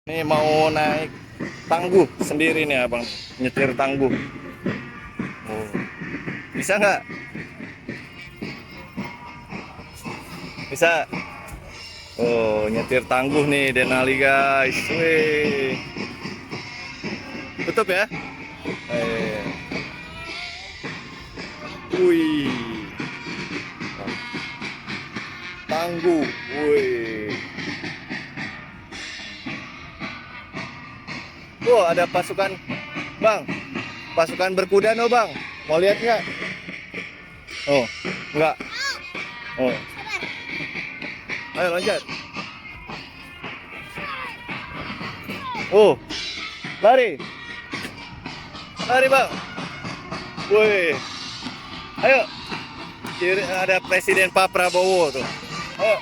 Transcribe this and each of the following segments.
Nih mau naik tangguh sendiri nih abang, nyetir tangguh. Oh, bisa nggak? Bisa. Oh, nyetir tangguh nih Denali guys. Wih, tutup ya. Eh, wih, tangguh. Wih. Oh, ada pasukan, bang. Pasukan berkuda no bang. Mau lihat nggak? Oh, nggak. Oh, ayo loncat. Oh, lari, lari bang. Wih, ayo. Kiri ada Presiden Pak Prabowo tuh. Ayo.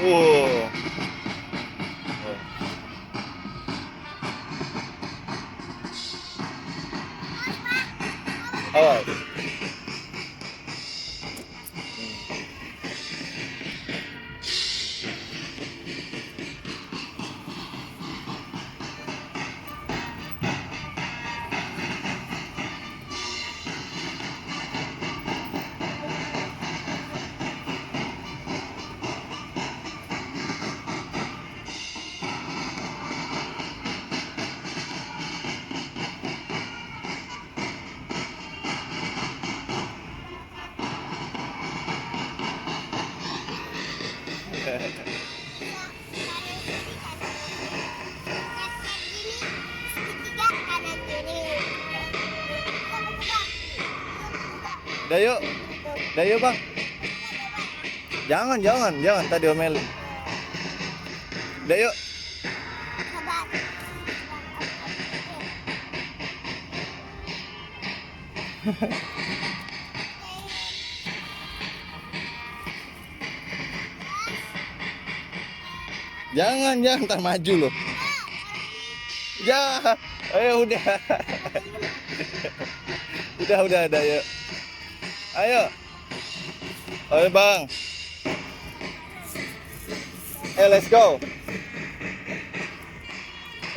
Oh, awas. Udah yuk, udah yuk bang. Jangan, jangan, jangan tadi omelin. Udah yuk. Jangan, jangan, ntar maju loh. Ya, ayo udah. Udah, yuk. Ayo, ayo bang. Let's go.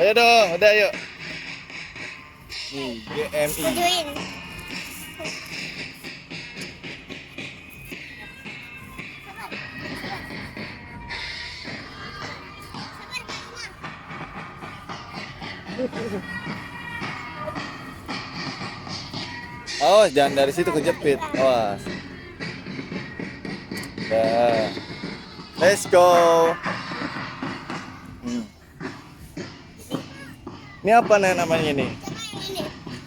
Ayo dong, udah yuk. Nih, GMI. Tujuin. Awas, jangan dari situ kejepit. Awas. Dah. Let's go. Hmm. Ini apa nih namanya ini?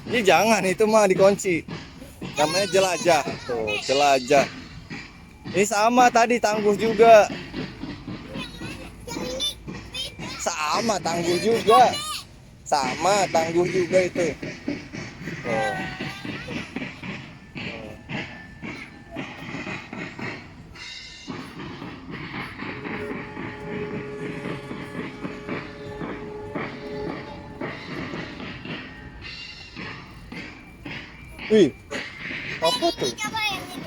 Ini jangan, itu mah dikunci. Namanya jelajah. Tuh, jelajah. Ini sama tadi tangguh juga. Sama tangguh juga. Sama tangguh juga itu. Oh. Wih, apa tuh?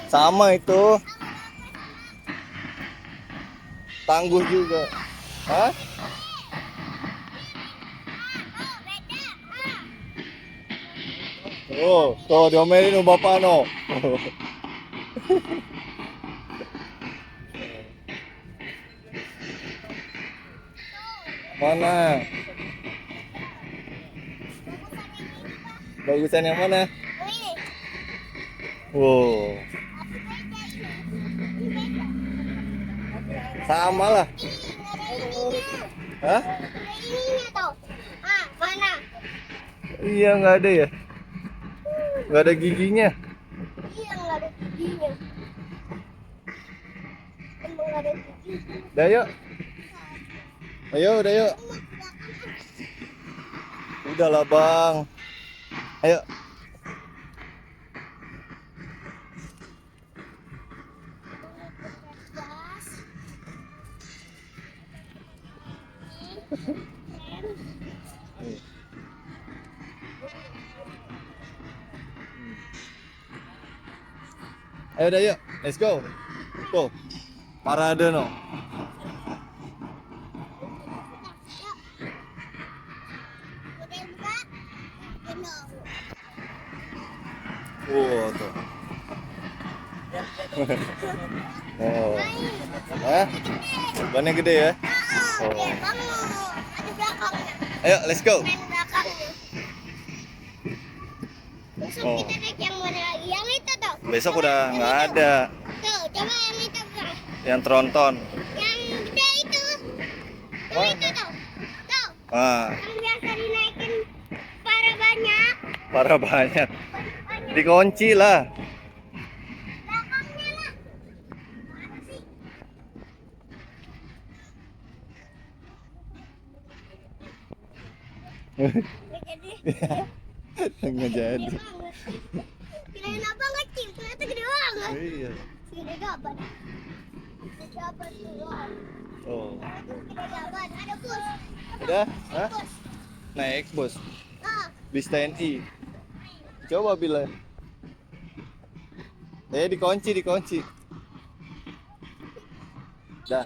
Sama itu. Tangguh juga. Hah? Oh, tuh diomelin sama bapak no. Mana? Bagusan yang mana? Wow, sama lah. Hah? Mana? Iya nggak ada ya? Nggak ada giginya. Iya, nggak ada giginya. Emang nggak ada giginya. Udah yuk. Ayo, udah yuk. Udahlah bang. Ayo. Nih. Ayo udah yuk, let's go. Tuh, parade no. Udah buka? Benar. Tuh. Oh. Hah? Bannya gede ya? Oh. Oke, kamu ada belakangnya. Ayo, let's go. Main belakangnya. Besok Oh. kita naik yang mana lagi? Yang itu tuh. Besok Coba udah yang nggak itu. ada Tuh, coba yang itu Bang. yang tronton. Yang gede itu. Yang Wah. itu tuh. Tuh, Ah, yang biasa dinaikin para banyak. parah banyak. Banyak. Dikunci lah. Belakangnya lah. Mana sih? Nggak jadi. Nggak jadi. Gede banget. Kirain abang kecil, ternyata gede banget. Iya. Gede gaban. Gede gaban tuh. Oh. Gede gaban. Ada bus. Udah? Hah? Bus. Naik bus. Ah, Bis TNI. Coba bila. Dikunci. Dah.